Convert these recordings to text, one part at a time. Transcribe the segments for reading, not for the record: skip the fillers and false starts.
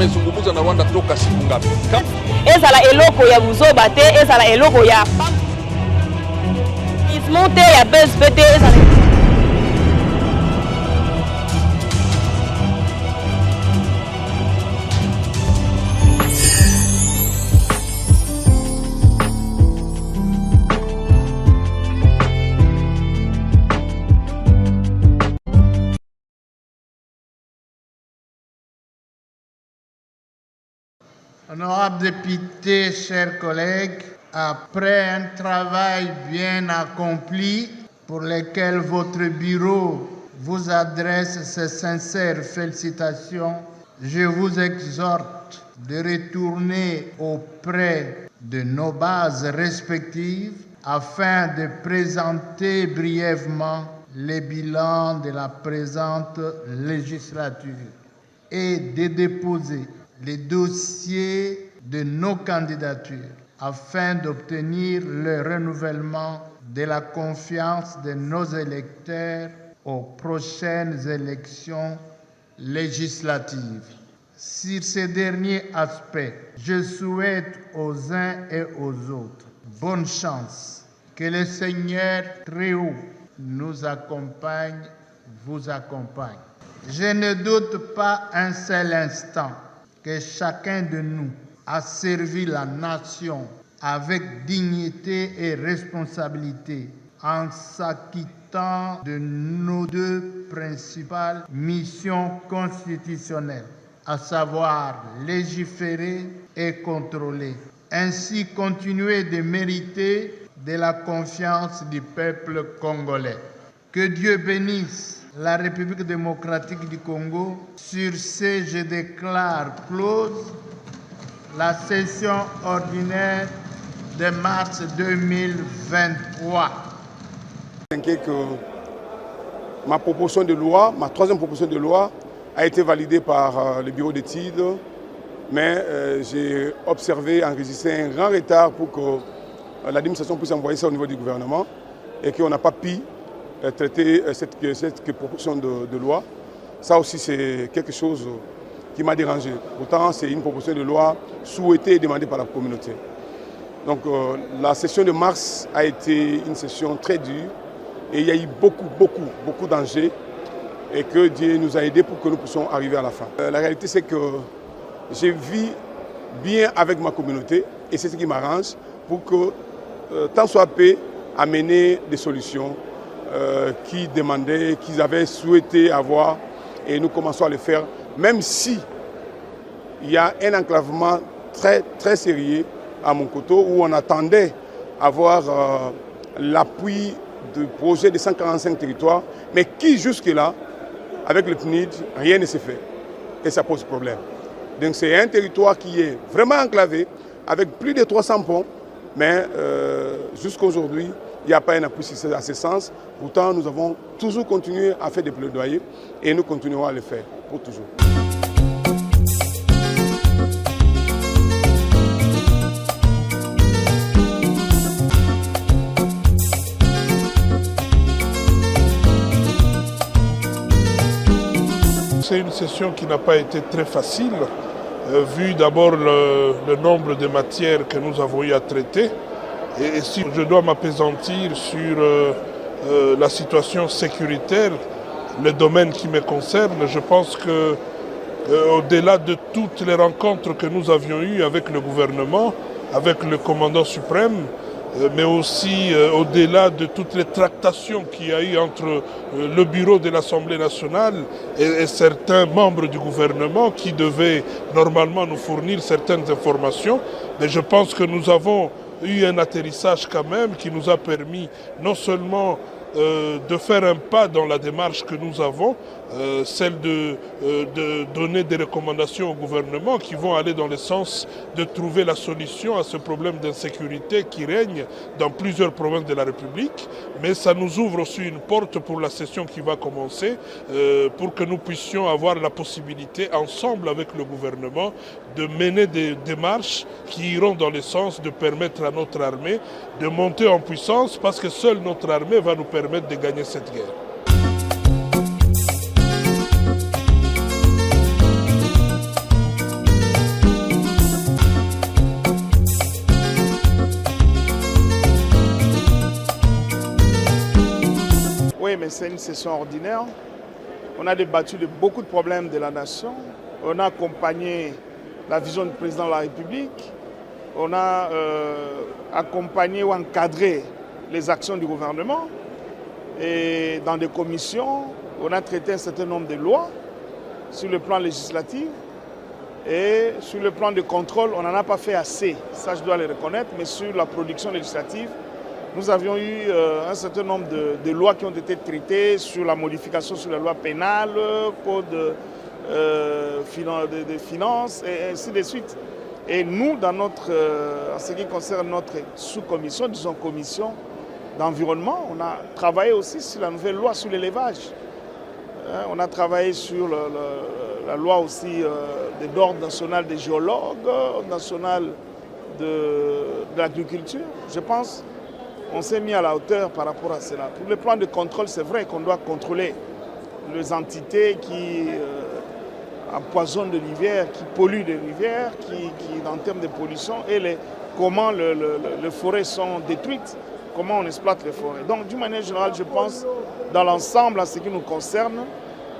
amezungumza na Rwanda toka siku ngapi? Ezala eloko ya buzoba te, ezala eloko ya ismonte ya BSPT, ezala Honorables députés, chers collègues, après un travail bien accompli pour lequel votre bureau vous adresse ses sincères félicitations, je vous exhorte de retourner auprès de nos bases respectives afin de présenter brièvement les bilans de la présente législature et de déposer les dossiers de nos candidatures afin d'obtenir le renouvellement de la confiance de nos électeurs aux prochaines élections législatives. Sur ces derniers aspects, je souhaite aux uns et aux autres bonne chance, que le Seigneur très haut nous accompagne, vous accompagne. Je ne doute pas un seul instant que chacun de nous a servi la nation avec dignité et responsabilité en s'acquittant de nos deux principales missions constitutionnelles, à savoir légiférer et contrôler. Ainsi continuer de mériter de la confiance du peuple congolais. Que Dieu bénisse la République démocratique du Congo. Sur ce, je déclare close la session ordinaire de mars 2023. Ma proposition de loi, ma troisième proposition de loi, a été validée par le bureau d'études, mais j'ai observé, enregistré un grand retard pour que l'administration puisse envoyer ça au niveau du gouvernement et qu'on n'a pas pu traiter cette proposition de loi. Ça aussi, c'est quelque chose qui m'a dérangé. Pourtant, c'est une proposition de loi souhaitée et demandée par la communauté. Donc, la session de mars a été une session très dure et il y a eu beaucoup d'enjeux et que Dieu nous a aidés pour que nous puissions arriver à la fin. La réalité, c'est que je vis bien avec ma communauté et c'est ce qui m'arrange pour que, tant soit peu, amener des solutions qui demandaient, qu'ils avaient souhaité avoir, et nous commençons à le faire, même si il y a un enclavement très sérieux à Monkoto où on attendait avoir l'appui du projet de 145 territoires, mais qui jusque-là, avec le PNID, rien ne s'est fait. Et ça pose problème. Donc c'est un territoire qui est vraiment enclavé, avec plus de 300 ponts, mais jusqu'à aujourd'hui, il n'y a pas un appui à ce sens. Pourtant, nous avons toujours continué à faire des plaidoyers et nous continuerons à le faire pour toujours. C'est une session qui n'a pas été très facile, vu d'abord le nombre de matières que nous avons eu à traiter. Et si je dois m'appesantir sur la situation sécuritaire, le domaine qui me concerne, je pense que au-delà de toutes les rencontres que nous avions eues avec le gouvernement, avec le commandant suprême, mais aussi au-delà de toutes les tractations qu'il y a eu entre le bureau de l'Assemblée nationale et certains membres du gouvernement qui devaient normalement nous fournir certaines informations, mais je pense que nous avons eu un atterrissage quand même qui nous a permis non seulement de faire un pas dans la démarche que nous avons, celle de donner des recommandations au gouvernement qui vont aller dans le sens de trouver la solution à ce problème d'insécurité qui règne dans plusieurs provinces de la République. Mais ça nous ouvre aussi une porte pour la session qui va commencer, pour que nous puissions avoir la possibilité, ensemble avec le gouvernement, de mener des démarches qui iront dans le sens de permettre à notre armée de monter en puissance, parce que seule notre armée va nous permettre de gagner cette guerre. mais c'est une session ordinaire. On a débattu de beaucoup de problèmes de la nation. On a accompagné la vision du président de la République. On a accompagné ou encadré les actions du gouvernement. Et dans des commissions, on a traité un certain nombre de lois sur le plan législatif. Et sur le plan de contrôle, on n'en a pas fait assez, ça je dois le reconnaître, mais sur la production législative, nous avions eu un certain nombre de lois qui ont été traitées sur la modification sur la loi pénale, code de finances, et ainsi de suite. Et nous, en ce qui concerne notre sous-commission, disons commission d'environnement, on a travaillé aussi sur la nouvelle loi sur l'élevage. On a travaillé sur la loi aussi de l'ordre national des géologues, national de l'agriculture. Je pense qu'on s'est mis à la hauteur par rapport à cela. Pour le plan de contrôle, c'est vrai qu'on doit contrôler les entités qui empoisonnent les rivières, qui polluent les rivières, qui en termes de pollution, et comment les forêts sont détruites, comment on exploite les forêts. Donc, d'une manière générale, je pense, dans l'ensemble, en ce qui nous concerne,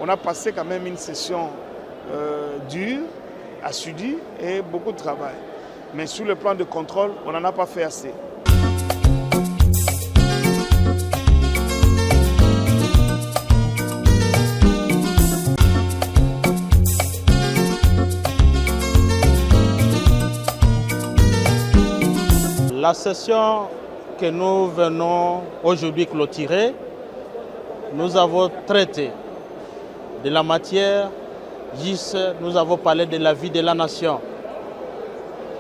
on a passé quand même une session dure, assidue et beaucoup de travail. Mais sur le plan de contrôle, on n'en a pas fait assez. La session que nous venons aujourd'hui clôturer, nous avons traité de la matière, nous avons parlé de la vie de la nation.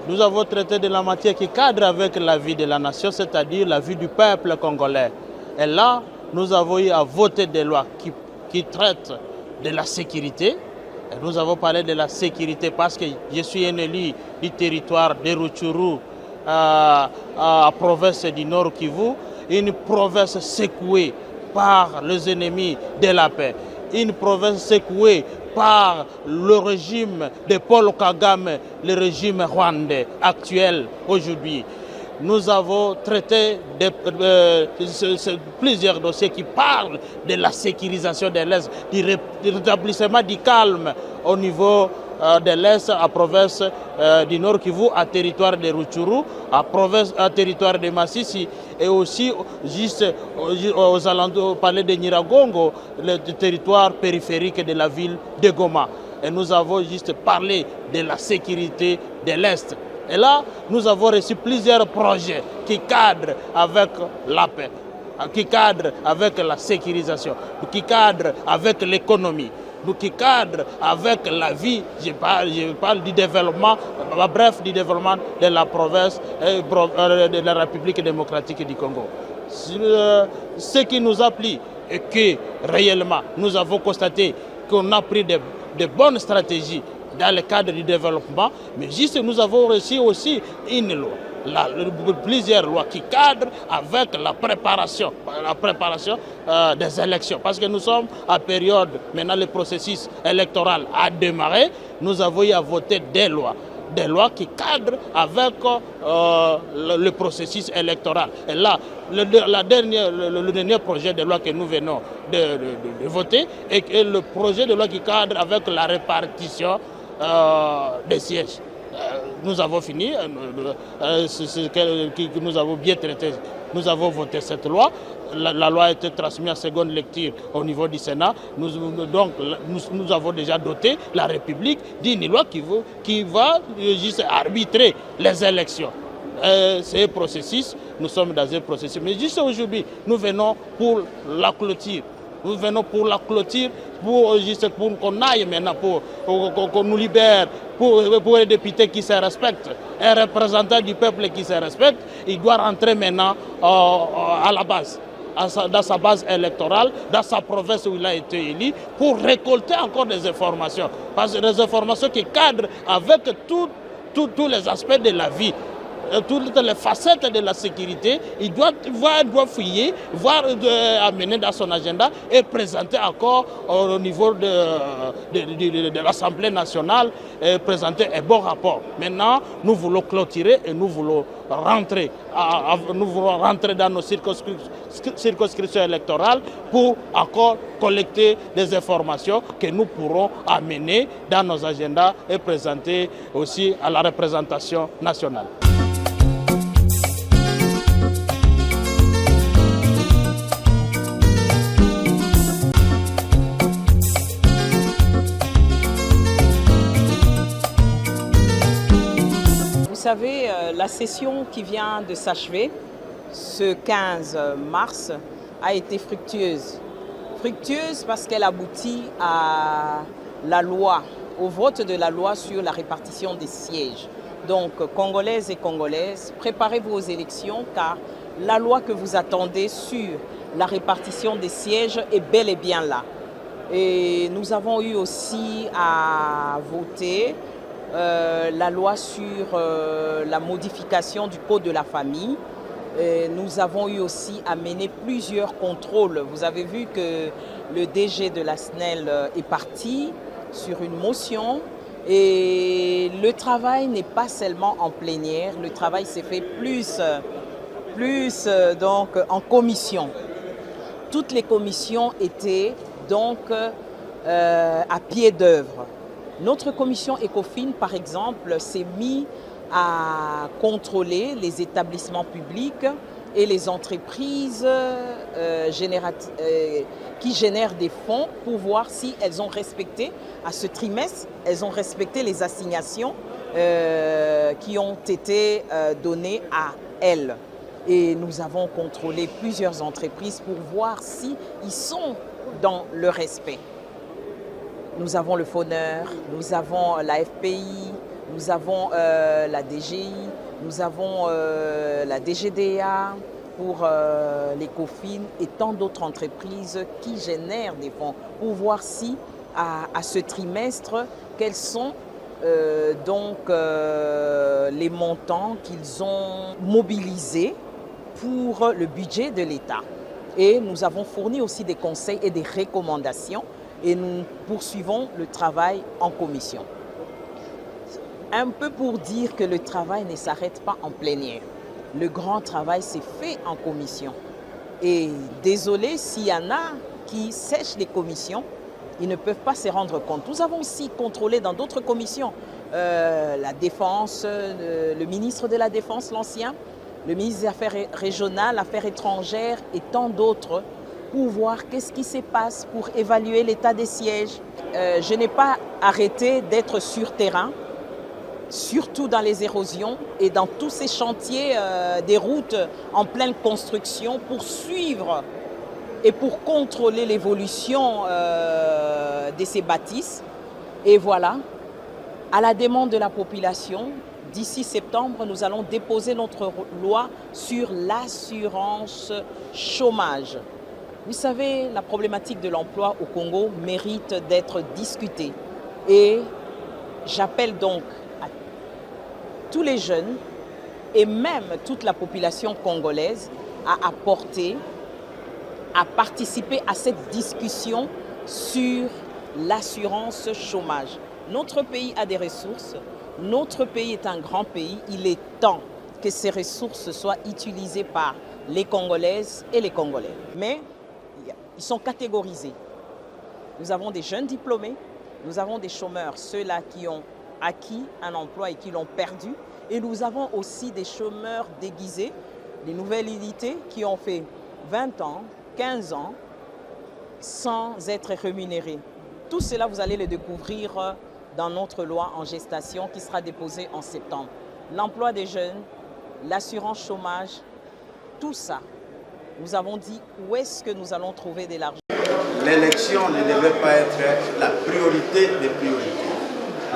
Nous avons traité de la matière qui cadre avec la vie de la nation, c'est-à-dire la vie du peuple congolais. Et là, nous avons eu à voter des lois qui traitent de la sécurité. Et nous avons parlé de la sécurité parce que je suis un élu du territoire de Rutshuru, à province du Nord Kivu, une province secouée par les ennemis de la paix, une province secouée par le régime de Paul Kagame, le régime rwandais actuel aujourd'hui. Nous avons traité plusieurs dossiers qui parlent de la sécurisation de l'Est, du rétablissement du calme au niveau de l'Est, à province du Nord Kivu, à territoire de Rutshuru, à territoire de Masisi, et aussi juste aux alentours, parler de Nyiragongo, le territoire périphérique de la ville de Goma. Et nous avons juste parlé de la sécurité de l'Est. Et là, nous avons reçu plusieurs projets qui cadrent avec la paix, qui cadrent avec la sécurisation, qui cadrent avec l'économie, qui cadrent avec la vie. Je parle du développement, bref, du développement de la province de la République démocratique du Congo. Ce qui nous a plu est que réellement, nous avons constaté qu'on a pris de bonnes stratégies dans le cadre du développement, mais juste nous avons reçu aussi une loi, plusieurs lois qui cadrent avec la préparation des élections. Parce que nous sommes à période, maintenant le processus électoral a démarré, nous avons eu à voter des lois qui cadrent avec le processus électoral. Et là, le dernier projet de loi que nous venons de voter est le projet de loi qui cadre avec la répartition des sièges. Nous avons fini, nous avons bien traité, nous avons voté cette loi. La loi a été transmise en seconde lecture au niveau du Sénat. Nous avons déjà doté la République d'une loi qui va juste arbitrer les élections. C'est un processus, nous sommes dans un processus. Mais juste aujourd'hui, nous venons pour la clôture. Nous venons pour la clôture, pour qu'on aille maintenant, pour qu'on nous libère, pour les députés qui se respectent. Un représentant du peuple qui se respecte, il doit rentrer maintenant à la base, dans sa base électorale, dans sa province où il a été élu, pour récolter encore des informations. Parce que des informations qui cadrent avec tous les aspects de la vie toutes les facettes de la sécurité, il doit fouiller, amener dans son agenda et présenter encore au niveau de l'Assemblée nationale, présenter un bon rapport. Maintenant, nous voulons clôturer et nous voulons rentrer dans nos circonscriptions électorales pour encore collecter des informations que nous pourrons amener dans nos agendas et présenter aussi à la représentation nationale. Vous savez, la session qui vient de s'achever, ce 15 mars, a été fructueuse. Fructueuse parce qu'elle aboutit à la loi, au vote de la loi sur la répartition des sièges. Donc, Congolaises et Congolaises, préparez vos élections car la loi que vous attendez sur la répartition des sièges est bel et bien là. Et nous avons eu aussi à voter la loi sur la modification du code de la famille. Nous avons eu aussi à mener plusieurs contrôles. Vous avez vu que le DG de la SNEL est parti sur une motion et le travail n'est pas seulement en plénière, le travail s'est fait plus donc en commission. Toutes les commissions étaient donc à pied d'œuvre. Notre commission ECOFIN, par exemple, s'est mise à contrôler les établissements publics et les entreprises qui génèrent des fonds pour voir si elles ont respecté, à ce trimestre, elles ont respecté les assignations qui ont été données à elles. Et nous avons contrôlé plusieurs entreprises pour voir si ils sont dans le respect. Nous avons le FONER, nous avons la FPI, nous avons la DGI, nous avons la DGDA pour l'ECOFIN et tant d'autres entreprises qui génèrent des fonds pour voir si à ce trimestre, quels sont les montants qu'ils ont mobilisés pour le budget de l'État. Et nous avons fourni aussi des conseils et des recommandations et nous poursuivons le travail en commission. Un peu pour dire que le travail ne s'arrête pas en plénière. Le grand travail s'est fait en commission. Et désolé s'il y en a qui sèchent les commissions, ils ne peuvent pas se rendre compte. Nous avons aussi contrôlé dans d'autres commissions, la Défense, le ministre de la Défense, l'ancien, le ministre des Affaires régionales, Affaires étrangères et tant d'autres, pour voir qu'est-ce qui se passe, pour évaluer l'état des sièges. Je n'ai pas arrêté d'être sur terrain, surtout dans les érosions et dans tous ces chantiers des routes en pleine construction pour suivre et pour contrôler l'évolution de ces bâtisses. Et voilà, à la demande de la population, d'ici septembre, nous allons déposer notre loi sur l'assurance chômage. Vous savez, la problématique de l'emploi au Congo mérite d'être discutée. Et j'appelle donc à tous les jeunes et même toute la population congolaise à apporter, à participer à cette discussion sur l'assurance chômage. Notre pays a des ressources, notre pays est un grand pays, il est temps que ces ressources soient utilisées par les Congolaises et les Congolais. Mais ils sont catégorisés. Nous avons des jeunes diplômés, nous avons des chômeurs, ceux-là qui ont acquis un emploi et qui l'ont perdu. Et nous avons aussi des chômeurs déguisés, des nouvelles unités qui ont fait 20 ans, 15 ans sans être rémunérés. Tout cela, vous allez le découvrir dans notre loi en gestation qui sera déposée en septembre. L'emploi des jeunes, l'assurance chômage, tout ça. Nous avons dit où est-ce que nous allons trouver de l'argent. L'élection ne devait pas être la priorité des priorités.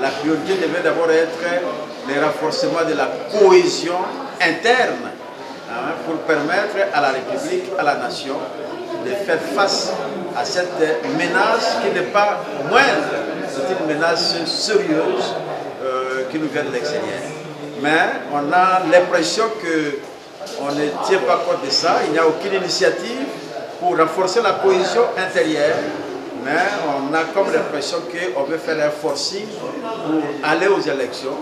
La priorité devait d'abord être le renforcement de la cohésion interne pour permettre à la République, à la nation, de faire face à cette menace qui n'est pas moindre. C'est une menace sérieuse qui nous vient de l'extérieur. mais on a l'impression qu'on ne tient pas compte de ça. Il n'y a aucune initiative pour renforcer la cohésion intérieure, mais on a comme l'impression qu'on veut faire un forcing pour aller aux élections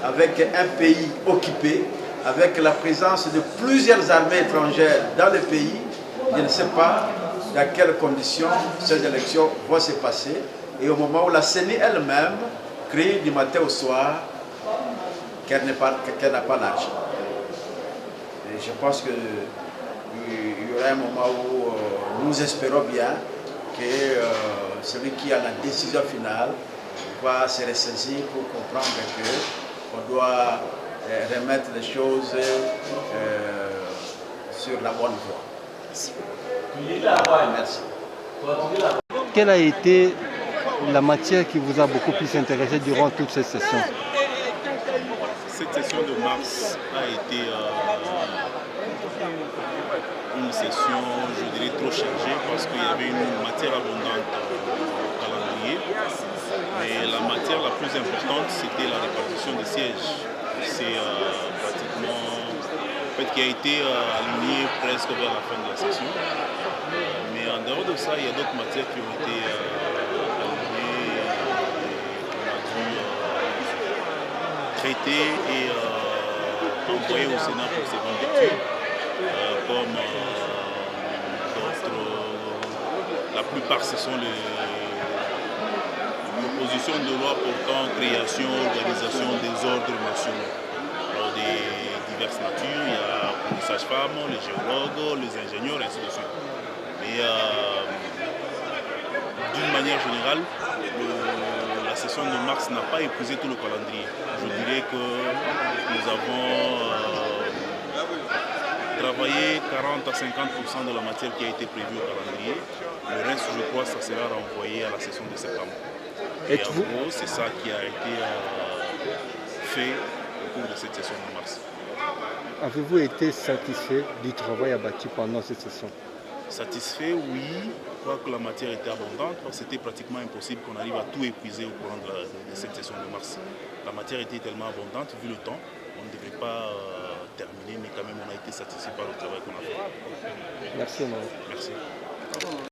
avec un pays occupé, avec la présence de plusieurs armées étrangères dans le pays. Je ne sais pas dans quelles conditions ces élections vont se passer. Et au moment où la CENI elle-même crie du matin au soir qu'elle n'a pas l'argent. Et je pense qu'il y aura un moment où nous espérons bien que celui qui a la décision finale va se ressaisir pour comprendre qu'on doit remettre les choses sur la bonne voie. Merci. Quelle a été la matière qui vous a beaucoup plus intéressé durant toute cette session? Cette session de mars a été une session, je dirais, trop chargée parce qu'il y avait une matière abondante au calendrier. Mais la matière la plus importante, c'était la répartition des sièges. C'est pratiquement, en fait, qui a été aligné presque vers la fin de la session. Mais en dehors de ça, il y a d'autres matières qui ont été alignées et qu'on a dû traiter et envoyer au Sénat pour seconde lecture, comme la plupart ce sont les propositions de loi portant création, organisation des ordres nationaux. Alors des diverses natures, il y a les sages-femmes, les géologues, les ingénieurs, et ainsi de suite. Mais d'une manière générale, la session de mars n'a pas épuisé tout le calendrier. Je dirais que nous avons travaillé 40 à 50% de la matière qui a été prévue au calendrier. Le reste, je crois, ça sera renvoyé à la session de septembre. Et en gros, c'est ça qui a été fait au cours de cette session de mars. Avez-vous été satisfait du travail abattu pendant cette session? Satisfait, oui. Je crois que la matière était abondante parce que c'était pratiquement impossible qu'on arrive à tout épuiser au courant de cette session de mars. La matière était tellement abondante, vu le temps, on ne devrait pas terminer, mais quand même on a été satisfait par le travail qu'on a fait. Merci, Omar. Merci.